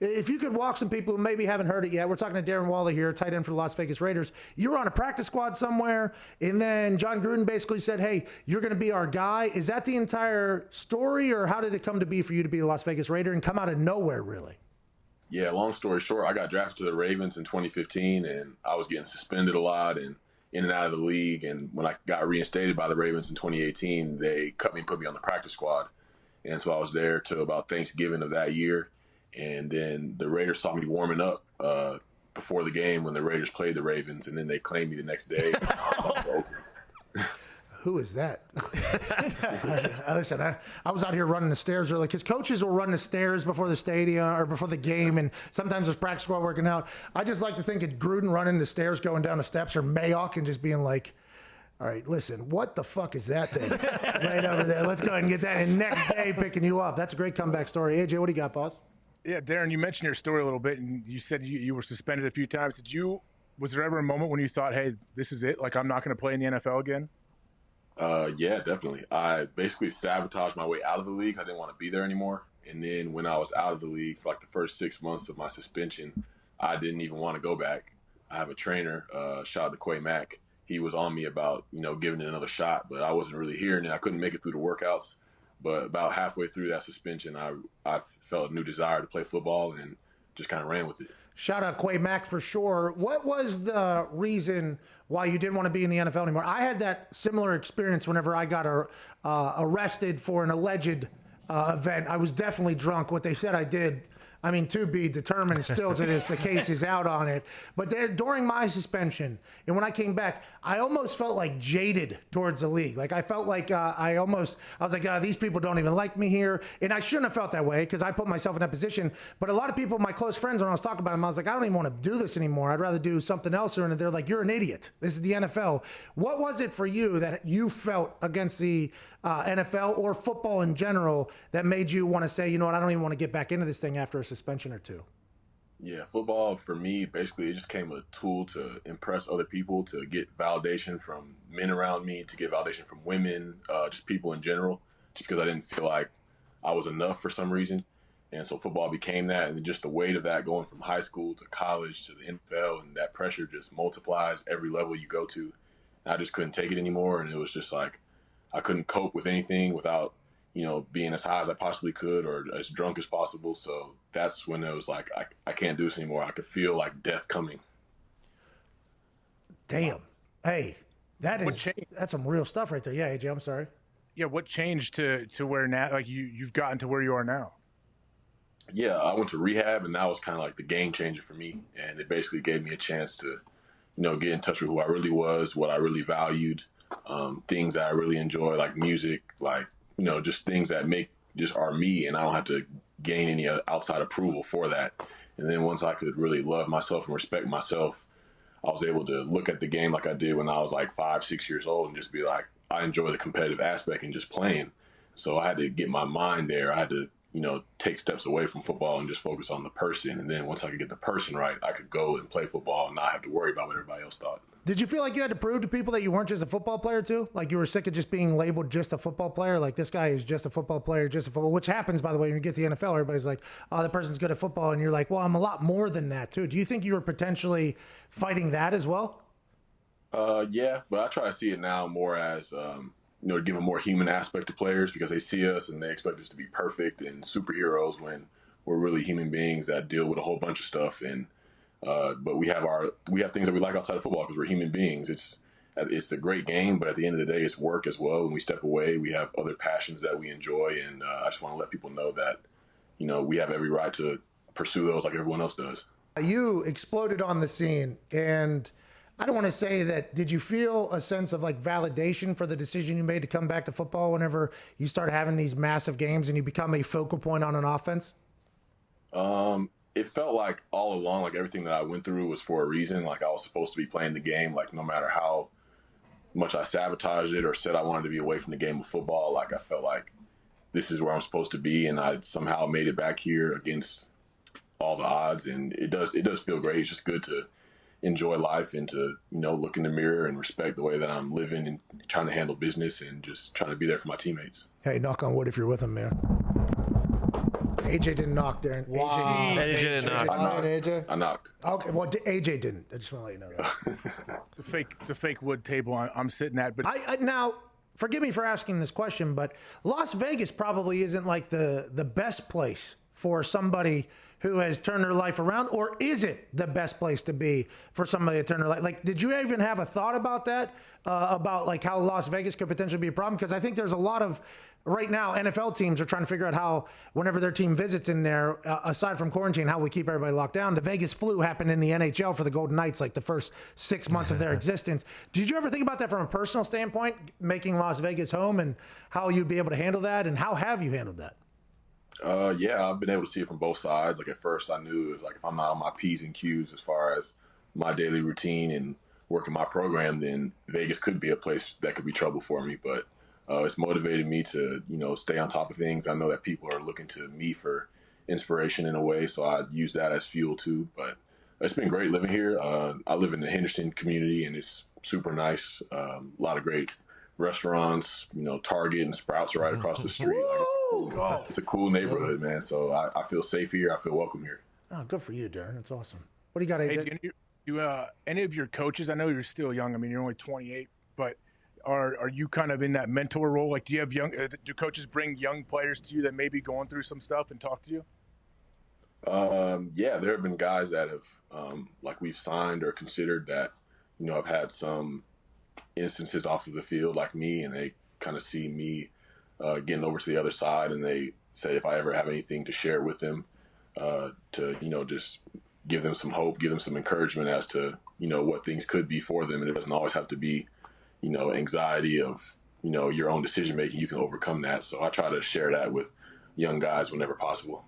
if you could walk some people who maybe haven't heard it yet, we're talking to Darren Waller here, tight end for the Las Vegas Raiders. You were on a practice squad somewhere, and then John Gruden basically said, hey, you're going to be our guy. Is that the entire story, or how did it come to be for you to be a Las Vegas Raider and come out of nowhere, really? Yeah, long story short, I got drafted to the Ravens in 2015, and I was getting suspended a lot and in and out of the league. And when I got reinstated by the Ravens in 2018, they cut me and put me on the practice squad. And so I was there till about Thanksgiving of that year. And then the Raiders saw me warming up before the game when the Raiders played the Ravens, and then they claimed me the next day. Who is that? Listen, I was out here running the stairs early because coaches will run the stairs before the stadium or before the game, and sometimes there's practice squad working out. I just like to think of Gruden running the stairs going down the steps, or Mayock and just being like, all right, listen, what the fuck is that thing right over there? Let's go ahead and get that. And next day picking you up. That's a great comeback story. AJ, what do you got, boss? Yeah, Darren, you mentioned your story a little bit, and you said you were suspended a few times. Was there ever a moment when you thought, hey, this is it? Like, I'm not going to play in the NFL again? Yeah, definitely. I basically sabotaged my way out of the league. I didn't want to be there anymore. And then when I was out of the league for like the first 6 months of my suspension, I didn't even want to go back. I have a trainer, shout out to Quay Mack. He was on me about, giving it another shot, but I wasn't really hearing it. I couldn't make it through the workouts. But about halfway through that suspension, I felt a new desire to play football and just kind of ran with it. Shout out Quay Mack for sure. What was the reason why you didn't want to be in the NFL anymore? I had that similar experience whenever I got arrested for an alleged event. I was definitely drunk. What they said I did, to be determined still to this, the case is out on it. But during my suspension, and when I came back, I almost felt like jaded towards the league. Like I felt like I was like, these people don't even like me here. And I shouldn't have felt that way because I put myself in that position. But a lot of people, my close friends, when I was talking about them, I was like, I don't even want to do this anymore. I'd rather do something else. And they're like, you're an idiot. This is the NFL. What was it for you that you felt against the NFL or football in general that made you want to say, you know what, I don't even want to get back into this thing after a suspension or two? Yeah, football for me, basically, it just became a tool to impress other people, to get validation from men around me, to get validation from women, just people in general, just because I didn't feel like I was enough for some reason. And so football became that, and just the weight of that going from high school to college to the NFL, and that pressure just multiplies every level you go to. And I just couldn't take it anymore, and it was just like I couldn't cope with anything without being as high as I possibly could or as drunk as possible. So that's when it was like, I can't do this anymore. I could feel like death coming. Damn. Hey, that's some real stuff right there. Yeah, AJ, I'm sorry. Yeah, what changed to where now, like you've gotten to where you are now? Yeah, I went to rehab, and that was kind of like the game changer for me. And it basically gave me a chance to, get in touch with who I really was, what I really valued, things that I really enjoy, like music, like, just things that just are me, and I don't have to gain any outside approval for that. And then once I could really love myself and respect myself, I was able to look at the game like I did when I was like 5, 6 years old and just be like, I enjoy the competitive aspect and just playing. So I had to get my mind there. I had to, take steps away from football and just focus on the person. And then once I could get the person right, I could go and play football and not have to worry about what everybody else thought. Did you feel like you had to prove to people that you weren't just a football player too? Like you were sick of just being labeled just a football player? Like this guy is just a football player, which happens, by the way, when you get to the NFL, everybody's like, oh, that person's good at football. And you're like, well, I'm a lot more than that too. Do you think you were potentially fighting that as well? Yeah, but I try to see it now more as, to give a more human aspect to players, because they see us and they expect us to be perfect and superheroes when we're really human beings that deal with a whole bunch of stuff. And but we have things that we like outside of football because we're human beings. It's a great game, but at the end of the day, it's work as well. When we step away, we have other passions that we enjoy, and I just want to let people know that we have every right to pursue those like everyone else does. You exploded on the scene, and I don't want to say that. Did you feel a sense of like validation for the decision you made to come back to football whenever you start having these massive games and you become a focal point on an offense? It felt like all along, like everything that I went through was for a reason. Like I was supposed to be playing the game, like no matter how much I sabotaged it or said I wanted to be away from the game of football, like I felt like this is where I'm supposed to be, and I somehow made it back here against all the odds. And it does feel great. It's just good to enjoy life and to, look in the mirror and respect the way that I'm living and trying to handle business and just trying to be there for my teammates. Hey, knock on wood if you're with them, man. AJ didn't knock, Darren. Wow. AJ didn't knock. I knocked. Okay, well, AJ didn't. I just want to let you know that. It's a fake wood table I'm sitting at. But Now, forgive me for asking this question, but Las Vegas probably isn't like the best place for somebody who has turned their life around, or is it the best place to be for somebody to turn their life? Like, did you even have a thought about that, about like how Las Vegas could potentially be a problem? Because I think there's a lot of, right now, NFL teams are trying to figure out how, whenever their team visits in there, aside from quarantine, how we keep everybody locked down. The Vegas flu happened in the NHL for the Golden Knights, like the first 6 months of their existence. Did you ever think about that from a personal standpoint, making Las Vegas home, and how you'd be able to handle that, and how have you handled that? Yeah, I've been able to see it from both sides. Like at first I knew it was like if I'm not on my P's and Q's as far as my daily routine and working my program, then Vegas could be a place that could be trouble for me. But it's motivated me to, stay on top of things. I know that people are looking to me for inspiration in a way, so I use that as fuel too. But it's been great living here. I live in the Henderson community, and it's super nice. A lot of great restaurants, Target and Sprouts are right across the street. Like it's a cool neighborhood, man. So I feel safe here. I feel welcome here. Oh, good for you, Darren. That's awesome. What do you got, AJ? Hey, do any of your coaches, I know you're still young. I mean, you're only 28, but are you kind of in that mentor role? Like, do you have do coaches bring young players to you that may be going through some stuff and talk to you? Yeah, there have been guys that have, like we've signed or considered that, have had some instances off of the field like me, and they kind of see me getting over to the other side, and they say if I ever have anything to share with them, to just give them some hope, give them some encouragement as to what things could be for them, and it doesn't always have to be anxiety of your own decision making. You can overcome that. So I try to share that with young guys whenever possible.